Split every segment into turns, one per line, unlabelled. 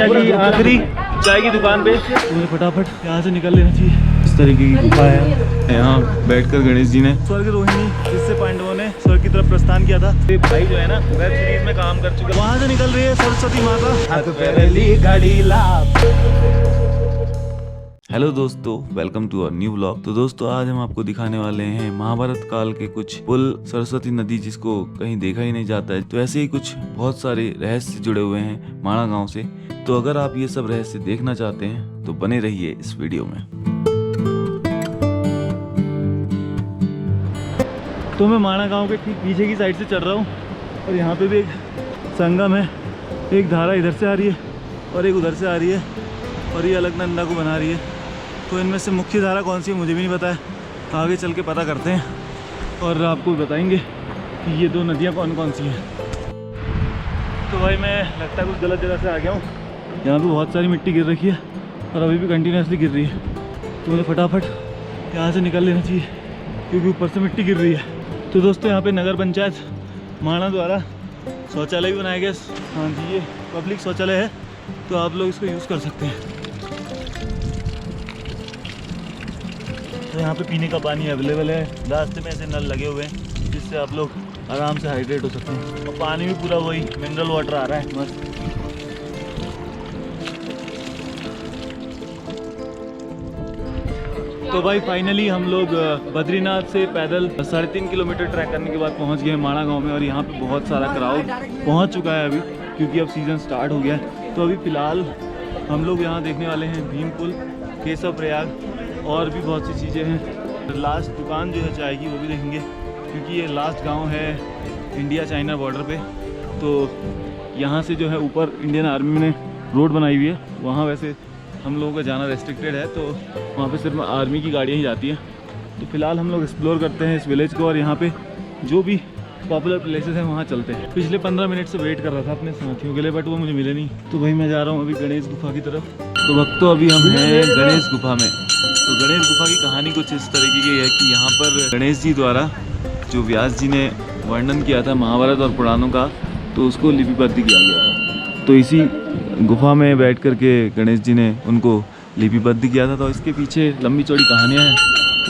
India की आखिरी चाय की दुकान पे मुझे फटाफट यहाँ से निकल लेना चाहिए। इस तरीके की गुफा है, यहाँ बैठकर गणेश जी ने स्वर्ग रोहिणी जिससे पांडवों ने स्वर्ग की तरफ प्रस्थान किया था। ये भाई जो है ना वेब सीरीज में काम कर चुके हैं, वहाँ से निकल रही है सरस्वती माता।
हेलो दोस्तों, welcome to our new vlog. तो दोस्तों आज हम आपको दिखाने वाले हैं महाभारत काल के कुछ पुल, सरस्वती नदी जिसको कहीं देखा ही नहीं जाता है। तो ऐसे ही कुछ बहुत सारे रहस्य जुड़े हुए हैं माणा गांव से। तो अगर आप ये सब रहस्य देखना चाहते हैं तो बने रहिए इस वीडियो में।
तो मैं माणा गांव के ठीक पीछे की साइड से चल रहा हूँ और यहाँ पे भी एक संगम है। एक धारा इधर से आ रही है और एक उधर से आ रही है और ये अलकनंदा को बना रही है। तो इनमें से मुख्य धारा कौन सी है मुझे भी नहीं पता है, आगे चल के पता करते हैं और आपको बताएंगे कि ये दो नदियाँ कौन कौन सी हैं। तो भाई मैं लगता है कुछ गलत जगह से आ गया हूँ। यहाँ पे बहुत सारी मिट्टी गिर रखी है और अभी भी कंटिन्यूसली गिर रही है। तो मुझे फटाफट यहाँ से निकल लेना चाहिए क्योंकि ऊपर से मिट्टी गिर रही है। तो दोस्तों यहाँ पे नगर पंचायत माणा द्वारा शौचालय भी बनाया गया। हाँ जी, ये पब्लिक शौचालय है तो आप लोग इसको यूज़ कर सकते हैं। तो यहाँ पे पीने का पानी अवेलेबल है। रास्ते में ऐसे नल लगे हुए हैं जिससे आप लोग आराम से हाइड्रेट हो सकते हैं और पानी भी पूरा वही मिनरल वाटर आ रहा है मस्त। तो भाई फाइनली हम लोग बद्रीनाथ से पैदल 3.5 किलोमीटर ट्रैक करने के बाद पहुँच गए माणा गाँव में। और यहाँ पे बहुत सारा क्राउड पहुँच चुका है अभी क्योंकि अब सीज़न स्टार्ट हो गया है। तो अभी फ़िलहाल हम लोग यहाँ देखने वाले हैं भीम पुल, केशव प्रयाग और भी बहुत सी चीज़ें हैं। लास्ट दुकान जो है चाय की वो भी देखेंगे क्योंकि ये लास्ट गांव है इंडिया चाइना बॉर्डर पे। तो यहाँ से जो है ऊपर इंडियन आर्मी ने रोड बनाई हुई है, वहाँ वैसे हम लोगों का जाना रेस्ट्रिक्टेड है। तो वहाँ पे सिर्फ आर्मी की गाड़ियाँ ही जाती हैं। तो फ़िलहाल हम लोग एक्सप्लोर करते हैं इस विलेज को और यहाँ पर जो भी पॉपुलर प्लेसेस हैं वहाँ चलते हैं। पिछले 15 मिनट से वेट कर रहा था अपने साथियों के लिए बट वो मुझे मिले नहीं। तो भाई मैं जा रहा हूँ अभी गणेश गुफा की तरफ। तो भक्तों अभी हम हैं गणेश गुफा में। तो गणेश गुफा की कहानी कुछ इस तरीके की है कि यहाँ पर गणेश जी द्वारा जो व्यास जी ने वर्णन किया था महाभारत और पुराणों का, तो उसको लिपिबद्ध किया गया था। तो इसी गुफा में बैठ कर के गणेश जी ने उनको लिपिबद्ध किया था। तो इसके पीछे लंबी चौड़ी कहानियाँ हैं,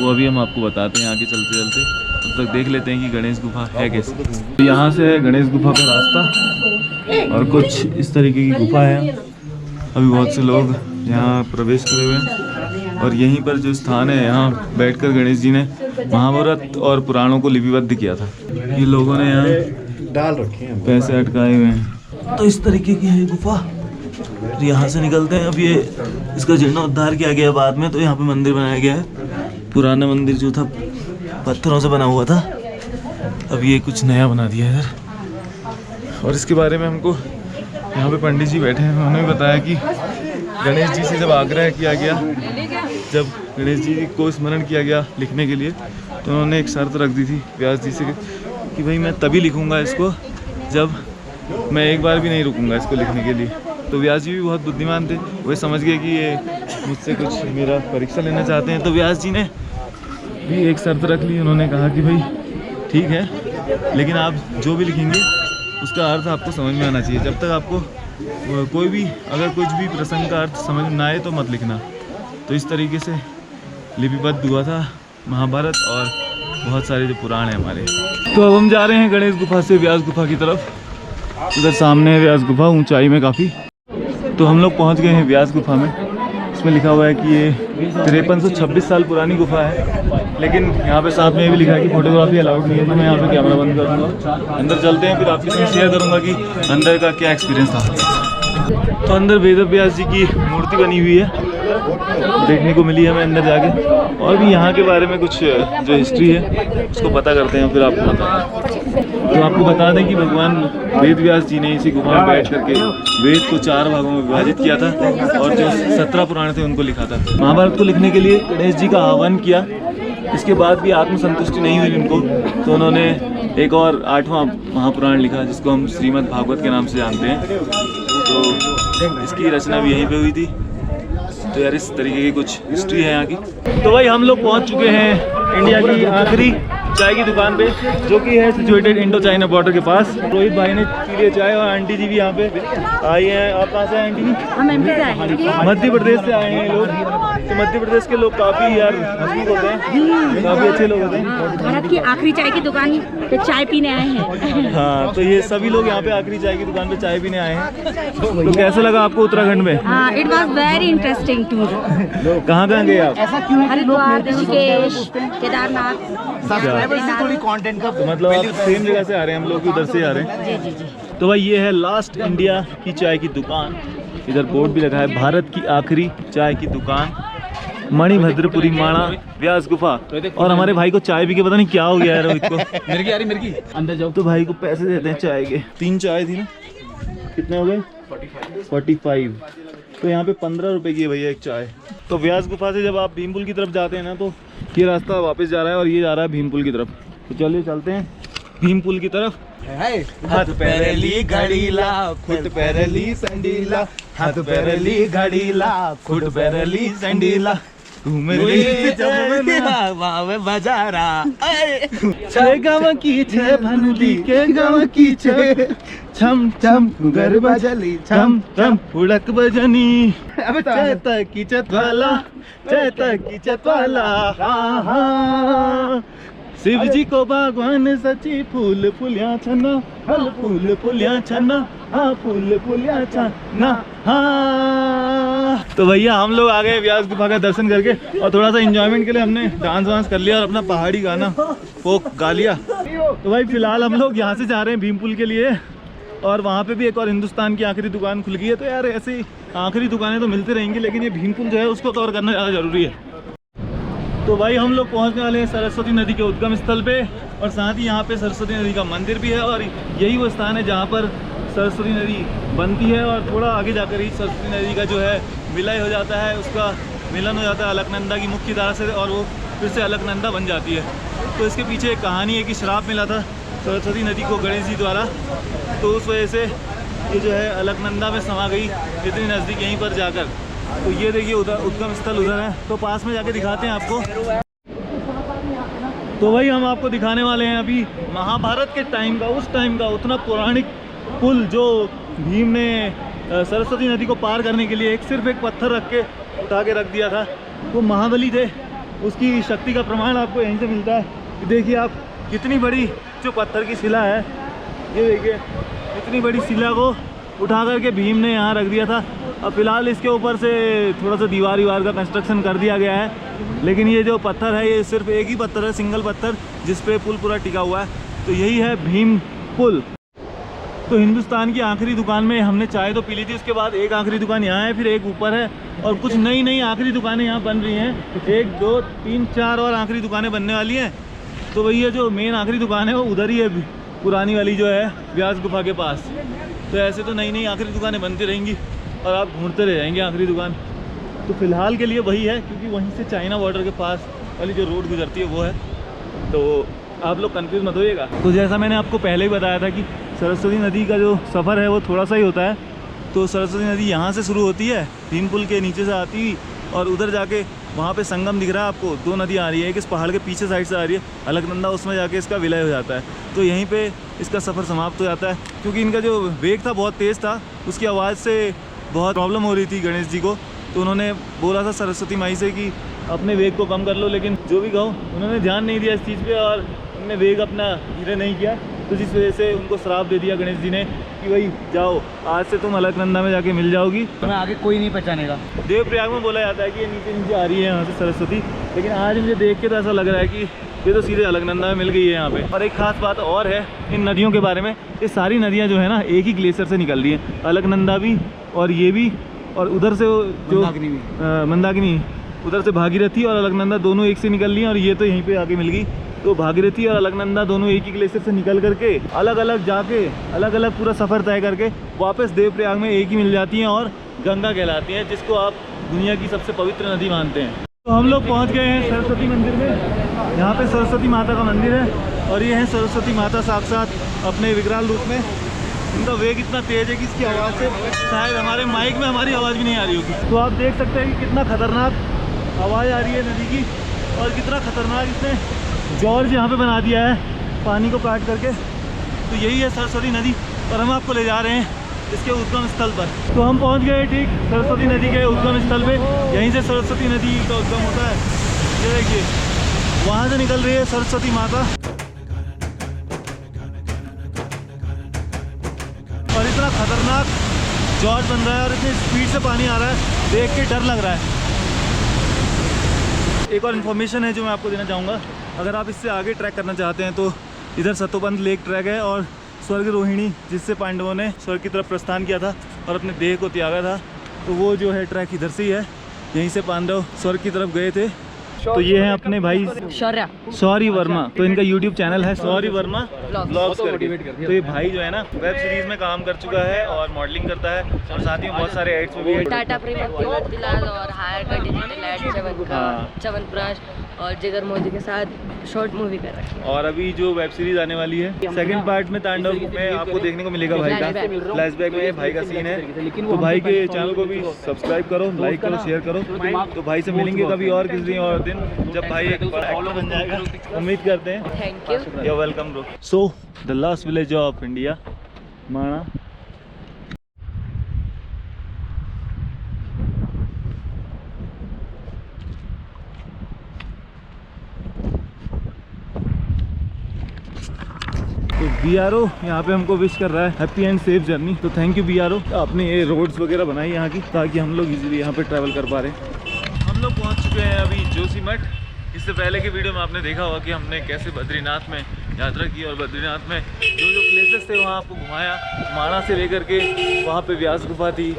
वो अभी हम आपको बताते हैं आगे चलते चलते। तब तक देख लेते हैं कि गणेश गुफा है कैसे। तो यहाँ से है गणेश गुफा का रास्ता और कुछ इस तरीके की गुफा है। अभी बहुत से लोग यहाँ प्रवेश करे हुए हैं और यहीं पर जो स्थान है यहाँ बैठकर गणेश जी ने महाभारत और पुराणों को लिपिबद्ध किया था। ये लोगों ने यहाँ डाल रखे हैं, पैसे अटकाए हुए हैं। तो इस तरीके की है गुफा। तो यहाँ से निकलते हैं। अब ये इसका जीर्णोद्धार किया गया बाद में, तो यहाँ पे मंदिर बनाया गया है। पुराना मंदिर जो था पत्थरों से बना हुआ था, अब ये कुछ नया बना दिया है इधर। और इसके बारे में हमको यहाँ पे पंडित जी बैठे हैं, उन्होंने बताया कि गणेश जी से जब आग्रह किया गया, जब गणेश जी को स्मरण किया गया लिखने के लिए, तो उन्होंने एक शर्त रख दी थी व्यास जी से कि भाई मैं तभी लिखूँगा इसको जब मैं एक बार भी नहीं रुकूँगा इसको लिखने के लिए। तो व्यास जी भी बहुत बुद्धिमान थे, वही समझ गए कि ये मुझसे कुछ मेरा परीक्षा लेना चाहते हैं। तो व्यास जी ने भी एक शर्त रख ली। उन्होंने कहा कि भाई ठीक है, लेकिन आप जो भी लिखेंगे उसका अर्थ आपको समझ में आना चाहिए। जब तक आपको कोई भी अगर कुछ भी प्रसंग का अर्थ समझ ना आए तो मत लिखना। तो इस तरीके से लिपिबद्ध हुआ था महाभारत और बहुत सारे जो पुराण हैं हमारे। तो अब हम जा रहे हैं गणेश गुफा से व्यास गुफा की तरफ। उधर सामने है व्यास गुफा, ऊंचाई में काफ़ी। तो हम लोग पहुंच गए हैं व्यास गुफा में। इसमें लिखा हुआ है कि ये 5326 साल पुरानी गुफा है, लेकिन यहाँ पे साथ में ये भी लिखा है कि फोटोग्राफी अलाउड नहीं है। तो मैं यहाँ पे कैमरा बंद करूँगा, अंदर चलते हैं, फिर आपके साथ शेयर करूँगा कि अंदर का क्या एक्सपीरियंस था। तो अंदर वेद व्यास जी की मूर्ति बनी हुई है, देखने को मिली है हमें अंदर जाके। और भी यहाँ के बारे में कुछ जो हिस्ट्री है उसको पता करते हैं, फिर आपको बताएं। तो आपको बता दें कि भगवान वेद व्यास जी ने इसी गुफा में बैठ करके वेद को 4 भागों में विभाजित किया था और जो 17 पुराण थे उनको लिखा था। महाभारत को लिखने के लिए गणेश जी का आह्वान किया। इसके बाद भी आत्मसंतुष्टि नहीं हुई उनको, तो उन्होंने एक और 8वां महापुराण लिखा जिसको हम श्रीमद् भागवत के नाम से जानते हैं। तो इसकी रचना भी यहीं पे हुई थी। तो यार इस तरीके की कुछ हिस्ट्री है यहाँ की। तो भाई हम लोग पहुँच चुके हैं इंडिया की आखिरी चाय की दुकान पे, जो कि है सिचुएटेड इंडो चाइना बॉर्डर के पास। रोहित भाई ने पी लिया चाय और आंटी जी भी यहाँ पे आई हैं। आप कहाँ से आए आंटी जी?
हम एमपी से आए।
मध्य प्रदेश से आए हैं लोग। तो मध्य प्रदेश के लोग काफ़ी यार हंसमुख होते हैं, काफ़ी अच्छे लोग होते हैं।
भारत की आखिरी चाय की दुकान पे चाय पीने आए हैं।
हाँ, तो ये सभी लोग यहाँ पे आखिरी चाय की दुकान पे चाय पीने आए हैं। तो कैसा लगा आपको उत्तराखंड में?
हाँ, it was very interesting tour.
कहाँ कहाँ गए आप?
हरिद्वार, ऋषिकेश, केदारनाथ।
तो मतलब आप सेम जगह से आ रहे हैं, हम लोग भी उधर से आ रहे हैं।
जी जी जी।
तो भाई ये है लास्ट इंडिया की चाय की दुकान। इधर बोर्ड भी लगा है, भारत की आखिरी चाय की दुकान, मणिभद्रपुरी माणा व्यास गुफा। और हमारे भाई को चाय पी के पता नहीं क्या हो गया है रोहित को।
मिर्गी अंदर जाओ।
तो भाई को पैसे देते हैं चाय के। 3 चाय थी ना, कितने हो गए? 45। तो यहाँ पे 15 रुपए की है भैया एक चाय। तो व्यास गुफा से जब आप भीमपुल की तरफ जाते हैं ना, तो ये रास्ता वापस जा रहा है और ये जा रहा है भीमपुल की तरफ। तो चलिए चलते हैं भीमपुल की तरफ।
हाथ पैरली घड़ीला, खुद पैरली संडीला, हाथ पैरली घड़ीला, खुद पैरली संडीला, बजारा
गाँव की छे भनुली के गाँव की छे, छम छम घर बजली, छम छम उड़क बजनी, चैता की चतवाला, चैता की चतवाला। हाँ हाँ, शिव जी को बागवान सची, फूल फुलिया छना, फल फूल फुलिया छना, हाँ फूल फुलिया छना। हाँ, तो भैया हम लोग आ गए व्यास गुफा का दर्शन करके, और थोड़ा सा एंजॉयमेंट के लिए हमने डांस वांस कर लिया और अपना पहाड़ी गाना फोक गा लिया। तो भाई फिलहाल हम लोग यहाँ से जा रहे हैं भीमपुल के लिए, और वहाँ पे भी एक और हिंदुस्तान की आखिरी दुकान खुल गई है। तो यार ऐसी आखिरी दुकानें तो मिलती रहेंगी, लेकिन ये भीमपुल जो है उसको कवर करना ज़्यादा ज़रूरी है। तो भाई हम लोग पहुंचने वाले हैं सरस्वती नदी के उद्गम स्थल पे, और साथ ही यहाँ पे सरस्वती नदी का मंदिर भी है, और यही वो स्थान है जहाँ पर सरस्वती नदी बनती है। और थोड़ा आगे जाकर ही सरस्वती नदी का जो है विलय हो जाता है, उसका मिलन हो जाता है अलकनंदा की मुख्य धारा से, और वो फिर से अलकनंदा बन जाती है। तो इसके पीछे एक कहानी है कि श्राप मिला था सरस्वती नदी को गणेश जी द्वारा, तो उस वजह से ये जो है अलकनंदा में समा गई इतनी नज़दीक यहीं पर जाकर। तो ये देखिए उधर उद्गम स्थल उधर है, तो पास में जाके दिखाते हैं आपको। तो वही हम आपको दिखाने वाले हैं अभी महाभारत के टाइम का, उस टाइम का उतना पौराणिक पुल जो भीम ने सरस्वती नदी को पार करने के लिए सिर्फ एक पत्थर रख के उठा के रख दिया था। वो महाबली थे, उसकी शक्ति का प्रमाण आपको यहीं से मिलता है। देखिए आप, कितनी बड़ी जो पत्थर की शिला है, ये देखिए इतनी बड़ी शिला को उठा करके भीम ने यहाँ रख दिया था। अब फिलहाल इसके ऊपर से थोड़ा सा दीवार का कंस्ट्रक्शन कर दिया गया है, लेकिन ये जो पत्थर है ये सिर्फ एक ही पत्थर है, सिंगल पत्थर, जिस पे पुल पूरा टिका हुआ है। तो यही है भीम पुल। तो हिंदुस्तान की आखिरी दुकान में हमने चाय तो पी ली थी, उसके बाद एक आखिरी दुकान यहाँ है, फिर एक ऊपर है, और कुछ नई नई आखिरी दुकानें यहाँ बन रही हैं। 1 2 3 4 और आखिरी दुकानें बनने वाली हैं। तो भैया जो मेन आखिरी दुकान है वो उधर ही है, पुरानी वाली जो है व्यास गुफा के पास। तो ऐसे तो नई नई आखिरी दुकानें बनती रहेंगी और आप ढूंढते रह जाएंगे आखिरी दुकान। तो फिलहाल के लिए वही है, क्योंकि वहीं से चाइना बॉर्डर के पास वाली जो रोड गुजरती है वो है। तो आप लोग कंफ्यूज मत होइएगा। तो जैसा मैंने आपको पहले ही बताया था कि सरस्वती नदी का जो सफ़र है वो थोड़ा सा ही होता है। तो सरस्वती नदी यहाँ से शुरू होती है, भीमपुल के नीचे से आती हुई, और उधर जाके वहाँ पे संगम दिख रहा है आपको, 2 नदियाँ आ रही है, एक इस पहाड़ के पीछे साइड से आ रही है अलकनंदा, उसमें जाके इसका विलय हो जाता है। तो यहीं पे इसका सफ़र समाप्त हो जाता है, क्योंकि इनका जो वेग था बहुत तेज़ था, उसकी आवाज़ से बहुत प्रॉब्लम हो रही थी गणेश जी को। तो उन्होंने बोला था सरस्वती माई से कि अपने वेग को कम कर लो, लेकिन जो भी कहो उन्होंने ध्यान नहीं दिया इस चीज़ पे, और उन्होंने वेग अपना धीरे नहीं किया। तो जिस वजह से उनको श्राप दे दिया गणेश जी ने कि भाई जाओ, आज से तुम अलकनंदा में जाके मिल जाओगी,
तुम्हें आगे कोई नहीं पहचानेगा।
देवप्रयाग में बोला जाता है कि ये नीचे नीचे आ रही है यहाँ से सरस्वती, लेकिन आज मुझे देख के तो ऐसा लग रहा है कि ये तो सीधे अलकनंदा में मिल गई है यहाँ पे। और एक खास बात और है इन नदियों के बारे में, ये सारी नदियाँ जो है ना एक ही ग्लेशियर से निकल रही हैं, अलकनंदा भी और ये भी, और उधर से जो मंदाकिनी उधर से भागीरथी और अलकनंदा दोनों एक से निकल रही हैं, और ये तो यहीं पे आके मिल गई। तो भागीरथी और अलकनंदा दोनों एक ही ग्लेशियर से निकल करके अलग अलग जाके अलग अलग पूरा सफ़र तय करके वापस देवप्रयाग में एक ही मिल जाती हैं और गंगा कहलाती हैं, जिसको आप दुनिया की सबसे पवित्र नदी मानते हैं। तो हम लोग पहुंच गए हैं सरस्वती मंदिर में। यहाँ पे सरस्वती माता का मंदिर है, और ये है सरस्वती माता साक्षात अपने विकराल रूप में। इनका वेग इतना तेज़ है कि इसकी आवाज़ से शायद हमारे माइक में हमारी आवाज़ भी नहीं आ रही होगी। तो आप देख सकते हैं कि कितना खतरनाक आवाज़ आ रही है नदी की, और कितना खतरनाक इसने जॉर्ज यहाँ पे बना दिया है पानी को काट करके। तो यही है सरस्वती नदी और हम आपको ले जा रहे हैं इसके उद्गम स्थल पर। तो हम पहुँच गए ठीक सरस्वती नदी के उद्गम स्थल पे। यहीं से सरस्वती नदी का उद्गम होता है। ये देखिए वहाँ से निकल रही है सरस्वती माता और इतना खतरनाक जॉर्ज बन रहा है और इतनी स्पीड से पानी आ रहा है, देख के डर लग रहा है। एक और इन्फॉर्मेशन है जो मैं आपको देना चाहूँगा, अगर आप इससे आगे ट्रैक करना चाहते हैं तो इधर सतोबंध लेक ट्रैक है और स्वर्ग रोहिणी जिससे पांडवों ने स्वर्ग की तरफ प्रस्थान किया था और अपने देह को त्यागा था, तो वो जो है ट्रैक इधर से ही है। यहीं से पांडव स्वर्ग की तरफ गए थे। तो ये है अपने भाई शौर्य वर्मा, तो इनका YouTube चैनल है शौर्य वर्मा ब्लॉग्स करके। तो ये भाई जो है ना वेब सीरीज में काम कर चुका है और मॉडलिंग करता है और साथ ही में बहुत सारे एड्स में भी है।
टाटा प्रीमियम मोतीलाल और हायर का डिजिटल एड च्यवनप्राश और जिगर मोदी के साथ शॉर्ट मूवी कर रखी है।
और अभी जो वेब सीरीज आने वाली है सेकंड पार्ट में तांडव में आपको देखने को मिलेगा भाई का फ्लैशबैक में भाई का सीन है। तो भाई के चैनल को भी सब्सक्राइब करो, लाइक करो, शेयर करो। तो भाई से मिलेंगे कभी और किसी और दिन जब भाई एक बड़ा एक्टर बन जाएगा, उम्मीद करते हैं।
Thank you,
you welcome bro. So the last village of India, Mana. तो BRO यहाँ पे हमको विश कर रहा है हैप्पी एंड सेफ जर्नी। तो थैंक यू BRO, आपने ये रोड्स वगैरह बनाई यहाँ की ताकि हम लोग इजीली यहाँ पे ट्रैवल कर पा रहे हैं। हम लोग पहुँच चुके हैं अभी जोशीमठ। इससे पहले की वीडियो में आपने देखा होगा कि हमने कैसे बद्रीनाथ में यात्रा की और बद्रीनाथ में जो जो प्लेसेस थे वहाँ आपको घुमाया। माणा से लेकर के वहाँ पे व्यास गुफा थी,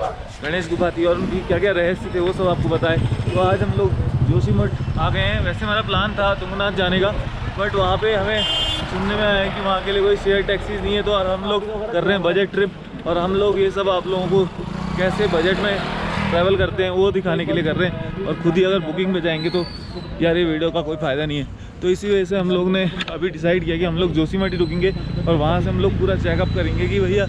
गणेश गुफा थी और उनकी क्या क्या रहस्य थे वो सब आपको बताए। तो आज हम लोग जोशीमठ आ गए हैं। वैसे हमारा प्लान था तुंगनाथ जाने का, बट वहाँ पे हमें सुनने में आया कि वहाँ के लिए कोई शेयर टैक्सीज नहीं है। तो हम लोग कर रहे हैं बजट ट्रिप और हम लोग ये सब आप लोगों को कैसे बजट में ट्रैवल करते हैं वो दिखाने के लिए कर रहे हैं। और खुद ही अगर बुकिंग में जाएंगे तो यार ये वीडियो का कोई फ़ायदा नहीं है। तो इसी वजह से हम लोग ने अभी डिसाइड किया कि हम लोग जोशीमठ ही रुकेंगे और वहाँ से हम लोग पूरा चेकअप करेंगे कि भैया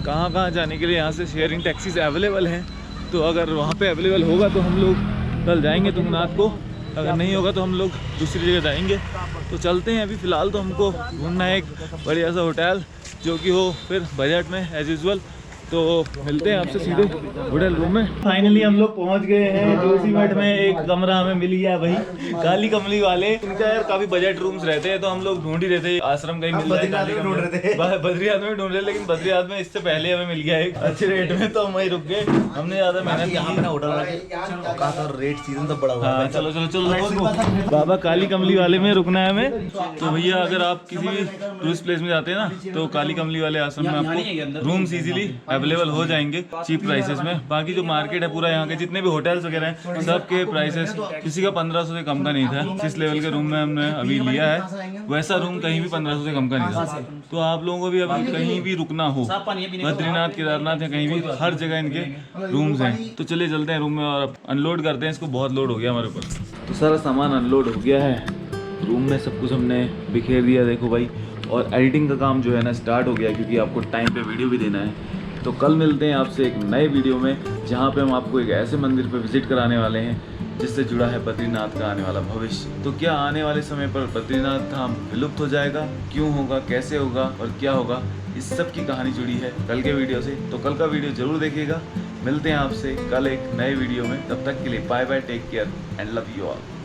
कहाँ कहाँ जाने के लिए यहाँ से शेयरिंग टैक्सीज अवेलेबल हैं। तो अगर वहाँ पे अवेलेबल होगा तो हम लोग कल जाएंगे तुंगनाथ को, अगर नहीं होगा तो हम लोग दूसरी जगह जाएंगे। तो चलते हैं। अभी फ़िलहाल तो हमको ढूंढना है एक बढ़िया सा होटल जो कि हो फिर बजट में एज यूजुअल। तो मिलते हैं आपसे सीधे होटल रूम में। फाइनली हम लोग पहुंच गए हैं जोशीमठ में। एक कमरा हमें मिल गया वही काली कमली वाले। उनका यार काफी बजट रूम्स रहते हैं तो हम लोग ढूंढ ही रहे थे आश्रम कहीं मिल जाए। बद्रीनाथ में ढूंढ रहे लेकिन बद्रीनाथ में इससे पहले हमें मिल गया एक अच्छे रेट में, तो हम वहीं रुक गए। हमने ज्यादा मेहनत की।
रेट सीजन तो बड़ा हुआ है।
चलो चलो चलो बाबा काली कमली वाले में रुकना है हमें। तो भैया अगर आप किसी भी टूरिस्ट प्लेस में जाते हैं ना तो काली कमली वाले आश्रम में आपको रूम्स इजीली अवेलेबल हो जाएंगे चीप प्राइसेस में। बाकी जो मार्केट है पूरा यहाँ के जितने भी होटल्स वगैरह हैं सबके प्राइसेस किसी का 1500 से कम का नहीं था। जिस लेवल के रूम में हमने अभी लिया है वैसा रूम कहीं भी 1500 से कम का नहीं था। तो आप लोगों को भी अभी कहीं भी रुकना हो बद्रीनाथ केदारनाथ या कहीं भी हर जगह इनके रूम्स हैं। तो चलिए चलते हैं रूम में और अनलोड करते हैं इसको। बहुत लोड हो गया हमारे ऊपर। तो सारा सामान अनलोड हो गया है रूम में, सब कुछ हमने बिखेर दिया देखो भाई। और एडिटिंग का काम जो है ना स्टार्ट हो गया क्योंकि आपको टाइम पे वीडियो भी देना है। तो कल मिलते हैं आपसे एक नए वीडियो में जहाँ पे हम आपको एक ऐसे मंदिर पे विजिट कराने वाले हैं जिससे जुड़ा है बद्रीनाथ का आने वाला भविष्य। तो क्या आने वाले समय पर बद्रीनाथ धाम विलुप्त हो जाएगा, क्यों होगा, कैसे होगा और क्या होगा, इस सब की कहानी जुड़ी है कल के वीडियो से। तो कल का वीडियो जरूर देखिएगा। मिलते हैं आपसे कल एक नए वीडियो में। तब तक के लिए bye bye, take care and love you all.